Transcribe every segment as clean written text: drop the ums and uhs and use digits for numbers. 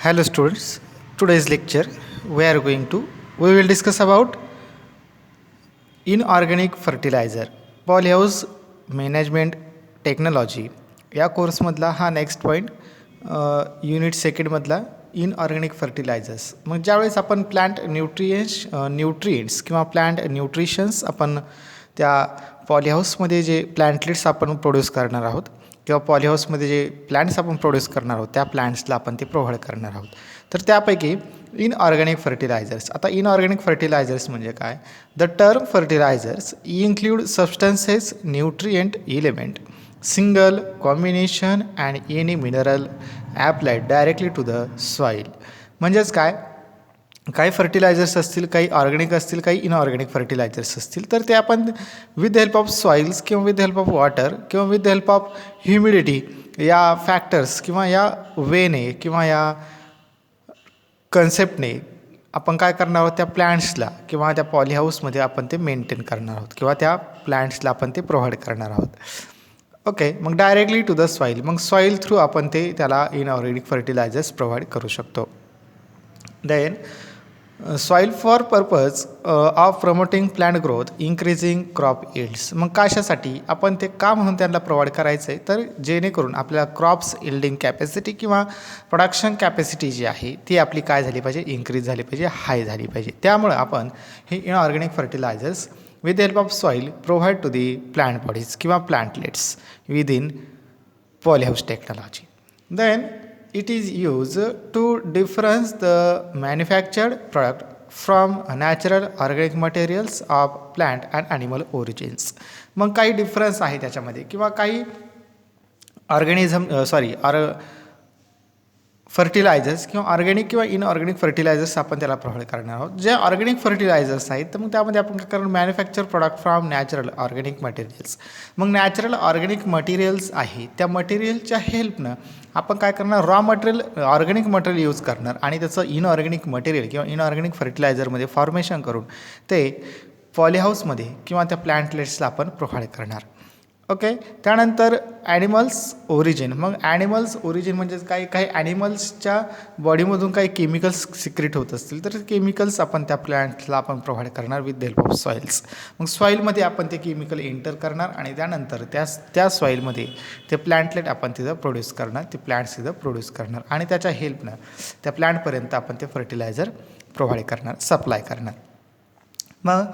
Hello students, today's lecture we will discuss about inorganic fertilizer, polyhouse management technology. या कोर्समधला हा next point unit सेकंडमधला inorganic fertilisers. मग ज्यावेळेस आपण प्लांट न्यूट्रिएंट्स किंवा प्लांट न्यूट्रिशन्स आपण त्या पॉलीहाऊसमध्ये जे प्लांटलेट्स आपण प्रोड्यूस करणार आहोत किंवा पॉलीहाऊसमध्ये जे प्लांट्स आपण प्रोड्यूस करणार आहोत त्या प्लांट्सला आपण ते प्रोव्हाइड करणार आहोत. तर त्यापैकी इनऑर्गॅनिक फर्टिलायझर्स. आता इनऑर्गॅनिक फर्टिलायझर्स म्हणजे काय? The term fertilisers include substances, nutrient element, single combination and any mineral applied directly to the soil. म्हणजेच काय, काही फर्टिलायझर्स असतील, काही ऑर्गॅनिक असतील, काही इनऑर्गॅनिक फर्टिलायझर्स असतील, तर ते आपण with the help of soils किंवा with the help of water किंवा with the help of humidity या फॅक्टर्स किंवा या वेने किंवा या कन्सेप्टने आपण काय करणार आहोत, त्या प्लांट्सला किंवा त्या पॉलीहाऊसमध्ये आपण ते मेंटेन करणार आहोत किंवा त्या प्लांट्सला आपण ते प्रोव्हाइड करणार आहोत. ओके, मग डायरेक्टली टू द सॉईल, मग सॉईल थ्रू आपण ते त्याला इनऑर्गॅनिक फर्टिलायझर्स प्रोव्हाइड करू शकतो. Then soil for purpose of promoting plant growth, increasing crop yields. मग कशासाठी आपण ते का म्हणून त्यांना प्रोव्हाइड करायचं आहे, तर जेणेकरून आपल्याला क्रॉप्स इल्डिंग कॅपॅसिटी किंवा प्रोडक्शन कॅपॅसिटी जी आहे ती आपली काय झाली पाहिजे, इन्क्रीज झाली पाहिजे, हाय झाली पाहिजे. त्यामुळे आपण हे inorganic fertilisers with the help of soil provide to the plant bodies kiwa plantlets within polyhouse technology. Then it is used to difference the manufactured product from natural organic materials of plant and animal origins. मग काही difference आहे त्याच्यामध्ये किंवा काही fertilisers किंवा organic किंवा inorganic fertilisers आपण त्याला प्रोव्हाइड करणार आहोत. जे ऑर्गॅनिक फर्टिलायझर्स आहेत तर मग त्यामध्ये आपण काय करणार, manufacture product from natural organic materials. मग नॅचरल ऑर्गॅनिक मटेरियल्स आहे त्या मटेरियलच्या हेल्पनं आपण काय करणार, raw material organic material use करणार आणि त्याचं इनऑर्गॅनिक मटेरियल किंवा इनऑर्गॅनिक फर्टिलायझरमध्ये फॉर्मेशन करून ते पॉलीहाऊसमध्ये किंवा त्या प्लांटलेट्सला आपण प्रोव्हाइड करणार. ओके, त्यानंतर ॲनिमल्स ओरिजिन. मग ॲनिमल्स ओरिजिन म्हणजे काही काही ॲनिमल्सच्या बॉडीमधून काही केमिकल्स सिक्रेट होत असतील तर केमिकल्स आपण त्या प्लांटला आपण प्रोव्हाइड करणार with the help of soils. मग सॉईलमध्ये आपण ते केमिकल एंटर करणार आणि त्यानंतर त्या सॉईलमध्ये ते प्लांटलेट आपण तिथं प्रोड्यूस करणार, ते प्लांट्स तिथं प्रोड्यूस करणार आणि त्याच्या हेल्पनं त्या प्लांटपर्यंत आपण ते फर्टिलायझर प्रोव्हाइड करणार, सप्लाय करणार. मग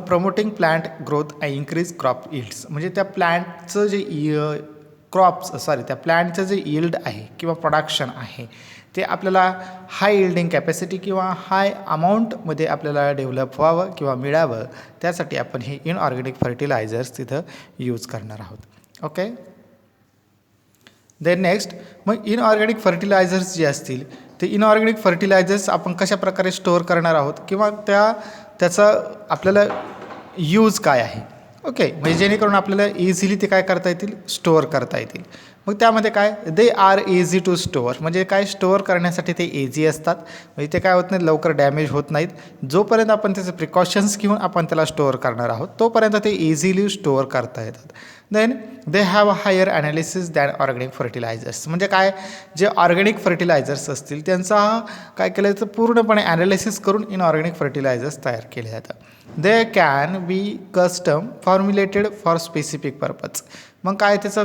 promoting plant growth and increase crop yields. म्हणजे त्या प्लांटचं जे त्या प्लांटचं जे इल्ड आहे किंवा प्रोडक्शन आहे ते आपल्याला हाय इल्डिंग कॅपॅसिटी किंवा हाय अमाऊंटमध्ये आपल्याला डेव्हलप व्हावं किंवा मिळावं, त्यासाठी आपण हे इनऑर्गॅनिक फर्टिलायझर्स तिथं यूज करणार आहोत. ओके, देन नेक्स्ट, मग इनऑर्गॅनिक फर्टिलायझर्स जे असतील ते इनऑर्गॅनिक फर्टिलायझर्स आपण कशा प्रकारे स्टोअर करणार आहोत किंवा त्याचा आपल्याला यूज काय आहे. ओके, म्हणजे जेणेकरून आपल्याला इझिली ते काय करता येतील, स्टोअर करता येतील. मग त्यामध्ये काय, they are easy to store. म्हणजे काय, स्टोअर करण्यासाठी ते इझी असतात, म्हणजे ते काय होत नाही, लवकर डॅमेज होत नाहीत. जोपर्यंत आपण त्याचे प्रिकॉशन्स घेऊन आपण त्याला स्टोअर करणार आहोत तोपर्यंत ते इझिली स्टोअर करता येतात. Then they have a higher analysis than organic fertilisers. म्हणजे काय, जे ऑर्गॅनिक फर्टिलायझर्स असतील त्यांचा काय केलं जातं, पूर्णपणे ॲनालिसिस करून इनऑर्गॅनिक फर्टिलायझर्स तयार केले जातात. They can be custom formulated for specific purpose. मग काय, त्याचा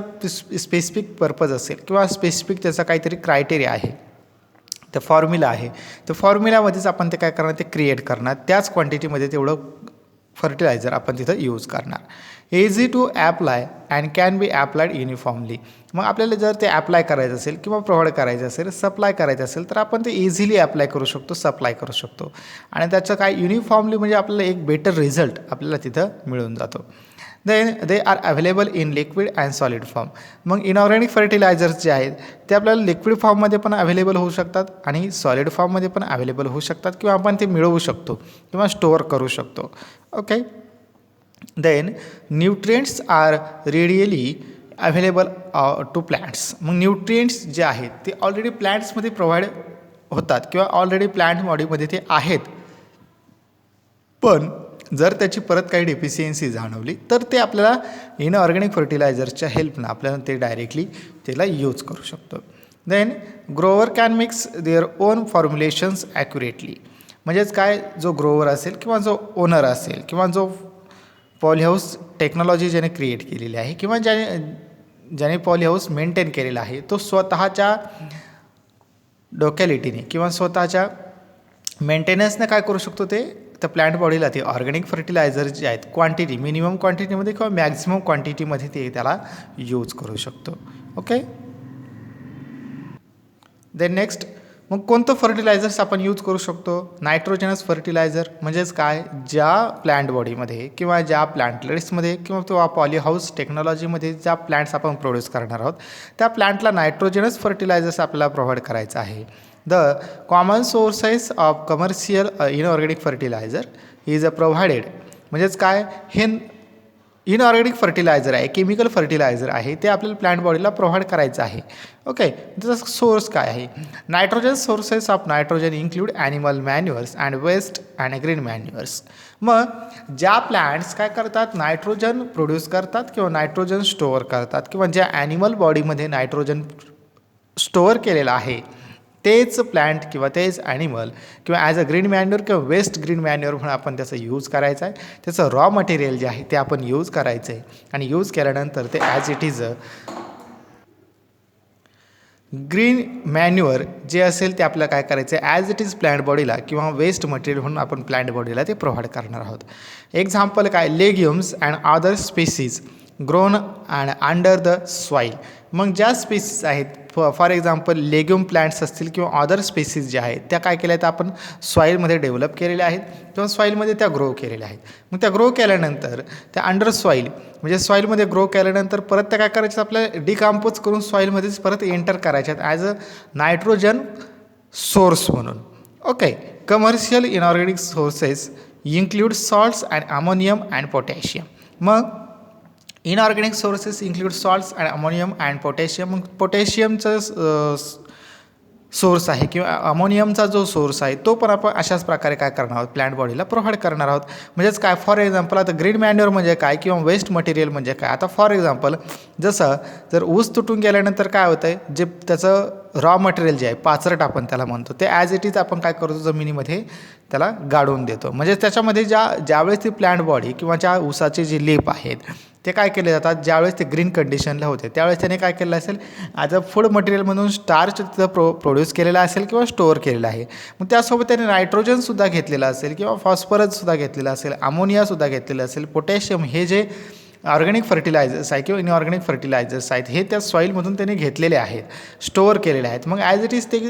स्पेसिफिक पर्पज असेल किंवा स्पेसिफिक त्याचा काहीतरी क्रायटेरिया आहे, ते फॉर्म्युला आहे, त्या फॉर्म्युल्यामध्येच आपण ते काय करणार, ते क्रिएट करणार, त्याच क्वांटिटीमध्ये तेवढं फर्टिलायझर आपण तिथं यूज करणार. Easy to apply and can be applied uniformly. मग आपल्याला जर ते ॲप्लाय करायचं असेल किंवा प्रोव्हाइड करायचं असेल, सप्लाय करायचं असेल तर आपण ते इझिली ॲप्लाय करू शकतो, सप्लाय करू शकतो आणि त्याचं काय युनिफॉर्मली म्हणजे आपल्याला एक बेटर रिझल्ट आपल्याला तिथं मिळून जातो. Then they are available in liquid and solid form. मग इनऑर्गॅनिक फर्टिलायझर्स जे आहेत ते आपल्याला लिक्विड फॉर्ममध्ये पण अवेलेबल होऊ शकतात आणि सॉलिड फॉर्ममध्ये पण अवेलेबल होऊ शकतात किंवा आपण ते मिळवू शकतो किंवा स्टोअर करू शकतो. Okay, then nutrients are readily available to plants. मग न्यूट्रिएंट्स जे आहेत ते ऑलरेडी प्लांट्समध्ये प्रोव्हाइड होतात किंवा ऑलरेडी प्लांट बॉडीमध्ये ते आहेत, पण जर त्याची परत काही डेफिशियन्सी जाणवली तर ते आपल्याला इनऑर्गॅनिक फर्टिलायझर्सच्या हेल्पनं आपल्याला ते डायरेक्टली त्याला यूज करू शकतो. Then grower can mix their own formulations accurately. म्हणजेच काय, जो ग्रोवर असेल किंवा जो ओनर असेल किंवा जो पॉलीहाऊस टेक्नॉलॉजी ज्याने क्रिएट केलेली आहे किंवा ज्याने पॉलीहाऊस मेंटेन केलेला आहे, तो स्वतःच्या डोकॅलिटीने किंवा स्वतःच्या मेंटेनन्सने काय करू शकतो, ते त्या प्लांट बॉडीला ते ऑर्गॅनिक फर्टिलायझर जे आहेत क्वांटिटी, मिनिमम क्वांटिटीमध्ये किंवा मॅक्झिमम क्वांटिटीमध्ये ते त्याला यूज करू शकतो. ओके. देन नेक्स्ट, मग कोणतं फर्टिलायझर्स आपण यूज करू शकतो? Nitrogenous fertiliser. म्हणजेच काय, ज्या प्लांट बॉडीमध्ये किंवा ज्या प्लांटलेट्समध्ये किंवा पॉलीहाऊस टेक्नॉलॉजीमध्ये ज्या प्लांट्स आपण प्रोड्यूस करणार आहोत, त्या प्लांटला नायट्रोजनस फर्टिलायझर्स आपल्याला प्रोव्हाइड करायचं आहे. The common sources of commercial inorganic fertiliser is provided. म्हणजेच काय, हे इनऑर्गॅनिक फर्टिलायझर आहे, केमिकल फर्टिलायझर आहे, ते आपल्याला प्लांट बॉडीला प्रोव्हाइड करायचं आहे. ओके. त्याचा सोर्स काय आहे? Nitrogen sources of nitrogen include animal manures and waste and green manures. मग ज्या प्लांट्स काय करतात, नायट्रोजन प्रोड्यूस करतात किंवा नायट्रोजन स्टोअर करतात किंवा ज्या ॲनिमल बॉडीमध्ये नायट्रोजन स्टोअर केलेलं आहे, तेच प्लांट किंवा तेच ॲनिमल किंवा ॲज अ ग्रीन मॅन्युअर किंवा वेस्ट ग्रीन मॅन्युअर म्हणून आपण त्याचा यूज करायचा आहे. त्याचं रॉ मटेरियल जे आहे ते आपण यूज करायचं आहे आणि यूज केल्यानंतर ते as it is green manure जे असेल ते आपल्याला काय करायचं आहे, ॲज इट इज प्लांट बॉडीला किंवा वेस्ट मटेरियल म्हणून आपण प्लांट बॉडीला ते प्रोव्हाइड करणार आहोत. एक्झाम्पल काय, legumes and other species grown and under the soil. मग ज्या स्पेसीज आहेत, फॉर एक्झाम्पल लेग्युम प्लांट्स असतील किंवा अदर स्पेसीज ज्या आहेत, त्या काय केल्या आहेत, आपण सॉईलमध्ये डेव्हलप केलेल्या आहेत किंवा सॉईलमध्ये त्या ग्रो केलेल्या आहेत. मग त्या ग्रो केल्यानंतर त्या अंडर सॉईल म्हणजे सॉईलमध्ये ग्रो केल्यानंतर परत त्या काय करायच्या, आपल्याला डिकम्पोज करून सॉईलमध्येच परत एंटर करायच्यात ॲज अ नायट्रोजन सोर्स म्हणून. Okay. Commercial inorganic sources include salts and ammonium and potassium. मग inorganic sources include salts and ammonium and potassium. मग पोटॅशियमचं सोर्स आहे किंवा अमोनियमचा जो सोर्स आहे तो पण आपण अशाच प्रकारे काय करणार आहोत, प्लांट बॉडीला प्रोव्हाइड करणार आहोत. म्हणजेच काय, फॉर एक्झाम्पल आता ग्रीन मॅन्युअर म्हणजे काय किंवा वेस्ट मटेरियल म्हणजे काय. आता फॉर एक्झाम्पल जसं जर ऊस तुटून गेल्यानंतर काय होतं आहे, जे त्याचं रॉ मटेरियल जे आहे, पाचरट आपण त्याला म्हणतो, ते ॲज इट इज आपण काय करतो, जमिनीमध्ये त्याला गाडून देतो. म्हणजे त्याच्यामध्ये ज्यावेळेस ती प्लांट बॉडी किंवा ज्या ऊसाचे जे लेप आहेत ते काय केले जातात, ज्यावेळेस ते ग्रीन कंडिशनला होते त्यावेळेस त्याने काय केलं असेल, ॲज अ फूड मटेरियल म्हणून स्टार्च तिथं प्रोड्यूस केलेला असेल किंवा स्टोअर केलेला आहे. मग त्यासोबत त्याने नायट्रोजनसुद्धा घेतलेलं असेल किंवा फॉस्फरससुद्धा घेतलेलं असेल, अमोनियासुद्धा घेतलेलं असेल, पोटॅशियम, हे जे ऑर्गॅनिक फर्टिलायझर्स आहे किंवा इनऑर्गॅनिक फर्टिलायझर्स आहेत, हे त्या सॉईलमधून त्याने घेतलेले आहेत, स्टोअर केलेले आहेत. मग ॲज इट इज ते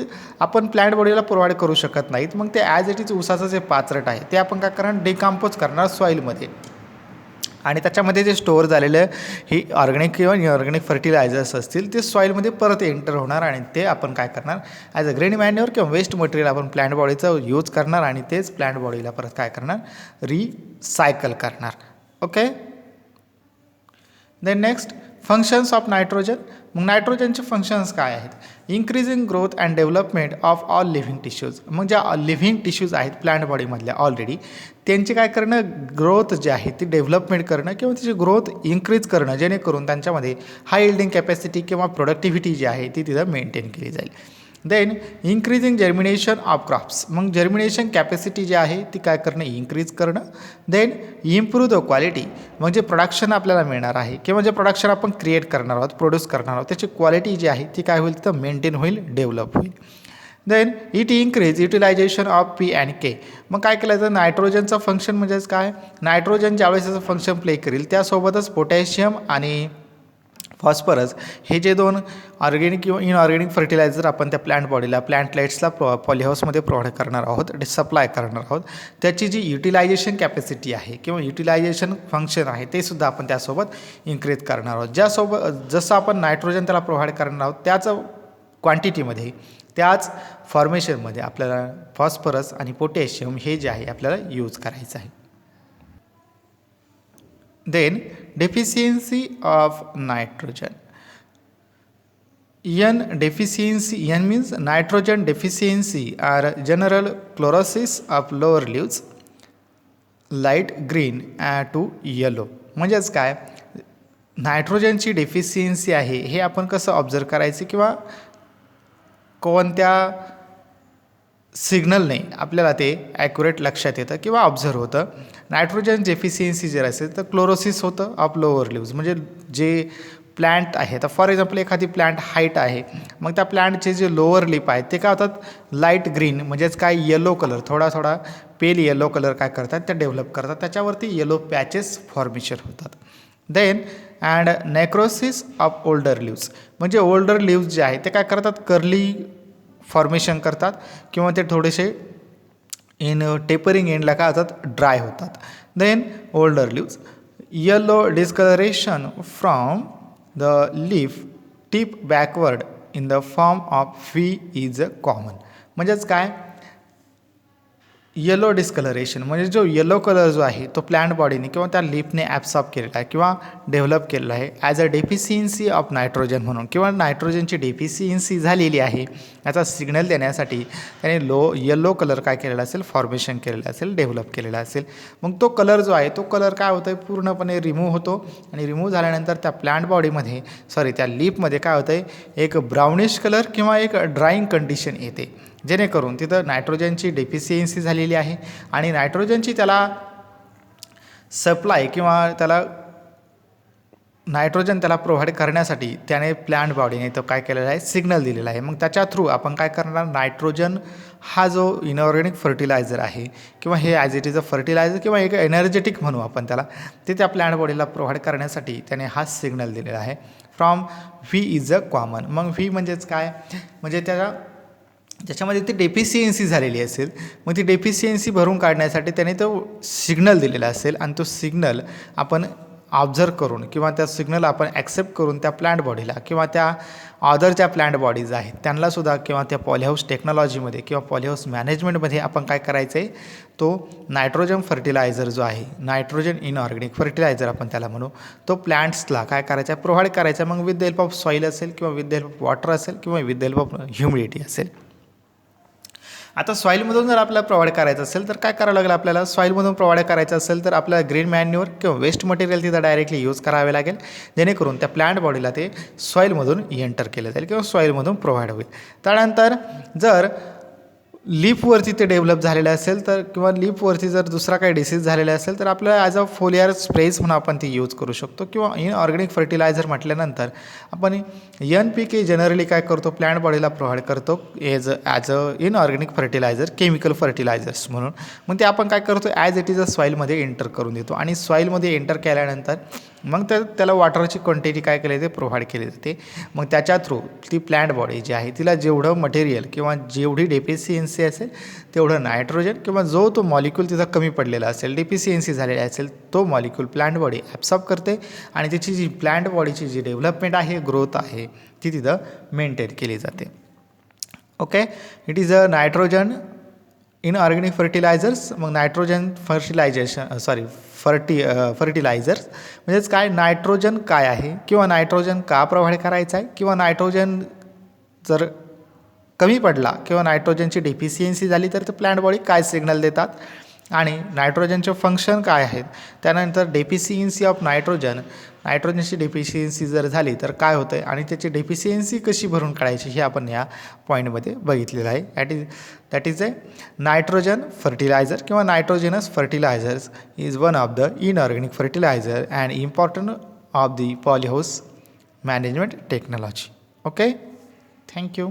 आपण प्लांट बॉडीला प्रोव्हाइड करू शकत नाहीत. मग ते ॲज इट इज ऊसाचं जे पाचरट आहे ते आपण काय करणार, डिकम्पोज करणार सॉईलमध्ये आणि त्याच्यामध्ये जे स्टोअर झालेलं ही ऑर्गॅनिक किंवा इनऑर्गॅनिक फर्टिलायझर्स असतील ते सॉईलमध्ये परत एंटर होणार आणि ते आपण काय करणार, ॲज अ ग्रीन मॅन्युअर किंवा वेस्ट मटेरियल आपण प्लांट बॉडीचं यूज करणार आणि तेच प्लांट बॉडीला परत काय करणार, रिसायकल करणार. Okay. Then next, functions of nitrogen. मग नायट्रोजनचे फंक्शन्स काय आहेत? Increasing growth and development of all living tissues. मग ज्या लिव्हिंग टिश्यूज आहेत प्लांट बॉडीमधल्या ऑलरेडी, त्यांची काय करणं, ग्रोथ जे आहे ती डेव्हलपमेंट करणं किंवा त्याची ग्रोथ इन्क्रीज करणं, जेणेकरून त्यांच्यामध्ये हाय इल्डिंग कॅपॅसिटी किंवा प्रोडक्टिव्हिटी जी आहे ती तिथं मेंटेन केली जाईल. Then increasing germination of crops. मग जर्मिनेशन कॅपॅसिटी जी आहे ती काय करणं, इन्क्रीज करणं. Then improve the quality. मग जे प्रोडक्शन आपल्याला मिळणार आहे किंवा जे प्रोडक्शन आपण क्रिएट करणार आहोत, प्रोड्यूस करणार आहोत, त्याची क्वालिटी जी आहे ती काय होईल, तर मेंटेन होईल, डेव्हलप होईल. Then it increase utilization of P and K. मग काय केलं तर नायट्रोजनचं फंक्शन म्हणजेच काय, नायट्रोजन ज्यावेळेस त्याचं फंक्शन प्ले करेल त्यासोबतच पोटॅशियम आणि फॉस्फरस हे जे दोन ऑर्गॅनिक किंवा इनऑर्गॅनिक फर्टिलायझर आपण त्या प्लांट बॉडीला, प्लांटलेट्सला पॉलीहाऊसमध्ये प्रोव्हाइड करणार आहोत, सप्लाय करणार आहोत, त्याची जी युटिलायझेशन कॅपॅसिटी आहे किंवा युटिलायझेशन फंक्शन आहे ते सुद्धा आपण त्यासोबत इन्क्रीज करणार आहोत. ज्यासोबत जसं आपण नायट्रोजन त्याला प्रोव्हाइड करणार आहोत त्याच क्वांटिटीमध्ये, त्याच फॉर्मेशनमध्ये आपल्याला फॉस्फरस आणि पोटॅशियम हे जे आहे आपल्याला यूज करायचं आहे. Then deficiency of nitrogen. N means nitrogen deficiency or general chlorosis of lower leaves, light green to yellow. म्हणजेच काय, नायट्रोजनची डेफिशियन्सी आहे हे आपण कसं ऑब्झर्व करायचं किंवा कोणत्या सिग्नलने आपल्याला ते ॲक्युरेट लक्षात येतं किंवा ऑब्झर्व होतं. नायट्रोजन डेफिशियन्सी जर असेल तर क्लोरोसिस होतं ऑफ लोअर लिव्ज, म्हणजे जे प्लॅन्ट आहे, तर फॉर एक्झाम्पल एखादी प्लॅन्ट हाईट आहे, मग त्या प्लॅन्टचे जे लोअर लिप आहेत ते काय होतात, लाईट ग्रीन म्हणजेच काय येलो कलर, थोडा थोडा पेल येलो कलर काय करतात, ते डेव्हलप करतात, त्याच्यावरती येलो पॅचेस फॉर्मेशन होतात. Then and necrosis of older leaves, म्हणजे ओल्डर लिव्ज जे आहे ते काय करतात, कर्ली फॉर्मेशन करतात किंवा ते थोडेसे इन टेपरिंग एंडला काय होतात, ड्राय होतात. Then older leaves, yellow discoloration from the leaf tip backward in the form of V is common. म्हणजेच काय, येलो डिस्कलरेशन म्हणजे जो येलो कलर जो आहे तो प्लॅन्ट बॉडीने किंवा त्या लीफने ॲब्सॉर्ब केलेला आहे किंवा डेव्हलप केलेला आहे as a deficiency of nitrogen म्हणून, किंवा नायट्रोजनची डेफिशियन्सी झालेली आहे याचा सिग्नल देण्यासाठी त्याने येलो कलर काय केलेला असेल, फॉर्मेशन केलेलं असेल, डेव्हलप केलेला असेल. मग तो कलर जो आहे तो कलर काय होतं आहे, पूर्णपणे रिमूव्ह होतो आणि रिमूव्ह झाल्यानंतर त्या प्लॅन्ट बॉडीमध्ये त्या लीफमध्ये काय होतं आहे, एक ब्राउनिश कलर किंवा एक ड्राईंग कंडिशन येते, जेणेकरून तिथं नायट्रोजनची डेफिशियन्सी झालेली आहे आणि नायट्रोजनची त्याला सप्लाय किंवा त्याला नायट्रोजन त्याला प्रोव्हाइड करण्यासाठी त्याने प्लॅन्ट बॉडीने तो काय केलेला आहे, सिग्नल दिलेला आहे. मग त्याच्या थ्रू आपण काय करणार, नायट्रोजन हा जो इनऑर्गॅनिक फर्टिलायझर आहे किंवा हे as it is a fertiliser किंवा एक एनर्जेटिक म्हणू आपण त्याला, ते त्या प्लॅन्ट बॉडीला प्रोव्हाइड करण्यासाठी त्याने हा सिग्नल दिलेला आहे from V is a common. मग व्ही म्हणजेच काय, म्हणजे त्याच्यामध्ये ती डेफिशियन्सी झालेली असेल, मग ती डेफिशियन्सी भरून काढण्यासाठी त्याने तो सिग्नल दिलेला असेल आणि तो सिग्नल आपण ऑब्झर्व करून किंवा त्या सिग्नल आपण ॲक्सेप्ट करून त्या प्लॅन्ट बॉडीला किंवा त्या अदर ज्या प्लॅन्ट बॉडीज आहेत त्यांनासुद्धा किंवा त्या पॉलीहाऊस टेक्नॉलॉजीमध्ये किंवा पॉलीहाऊस मॅनेजमेंटमध्ये आपण काय करायचं आहे, तो नायट्रोजन फर्टिलायझर जो आहे, नायट्रोजन इनऑर्गॅनिक फर्टिलायझर आपण त्याला म्हणू, तो प्लॅन्ट्सला काय करायचा आहे, प्रोव्हाइड करायचा. मग with the help of soil असेल किंवा with the help of water असेल किंवा with the help of humidity असेल. आता सॉईलमधून जर आपल्याला प्रोव्हाइड करायचं असेल तर काय करावं लागेल, आपल्याला सॉईलमधून प्रोव्हाइड करायचं असेल तर आपल्याला ग्रीन मॅन्युअर किंवा वेस्ट मटेरियल तिथं डायरेक्टली यूज करावे लागेल, जेणेकरून त्या प्लॅन्ट बॉडीला ते सॉईलमधून एंटर केलं जाईल किंवा सॉईलमधून प्रोव्हाइड होईल. त्यानंतर जर लीफवरती ते डेव्हलप झालेलं असेल तर किंवा लीफवरती जर दुसरा काही डिसीज झालेला असेल तर आपल्याला ॲज अ फोलियर स्प्रेज म्हणून आपण ती यूज करू शकतो. किंवा इनऑर्गॅनिक फर्टिलायझर म्हटल्यानंतर आपण NPK जनरली काय करतो, प्लॅन्ट बॉडीला प्रोव्हाइड करतो as a inorganic fertilizer, chemical fertilizers म्हणून. मग ते आपण काय करतो, ॲज इट इज अ सॉईलमध्ये एंटर करून देतो आणि सॉईलमध्ये एंटर केल्यानंतर मग त्याला वॉटरची क्वांटिटी काय केली जाते, प्रोव्हाइड केली जाते. मग त्याच्या थ्रू ती प्लॅन्ट बॉडी जी आहे तिला जेवढं मटेरियल किंवा जेवढी डेफिशियन्सी असेल तेवढं नायट्रोजन किंवा जो तो मॉलिक्यूल तिचा कमी पडलेला असेल, डेफिशियन्सी झालेली असेल, तो मॉलिक्यूल प्लॅन्ट बॉडी ॲब्सॉर्ब करते आणि त्याची जी प्लॅन्ट बॉडीची जी डेव्हलपमेंट आहे, ग्रोथ आहे, ती तिथं मेंटेन केली जाते. Okay, it is a nitrogen inorganic fertilisers. मग नायट्रोजन फर्टिलायझर्स म्हणजेच काय, नायट्रोजन काय आहे किंवा नायट्रोजन का प्रोव्हाइड करायचं आहे किंवा नायट्रोजन जर कमी पडला किंवा नायट्रोजनची डेफिशियन्सी झाली तर ते प्लॅन्ट बॉडी काय सिग्नल देतात आणि नायट्रोजनचे फंक्शन काय आहेत. त्यानंतर डेफिशियन्सी ऑफ नायट्रोजनची डेफिशियन्सी जर झाली तर काय होतं आहे आणि त्याची डेफिशियन्सी कशी भरून काढायची हे आपण या पॉईंटमध्ये बघितलेलं आहे. That is a nitrogen fertilizer किंवा nitrogenous fertilizers is one of the inorganic fertilizer and important of the polyhouse management technology. Okay, thank you.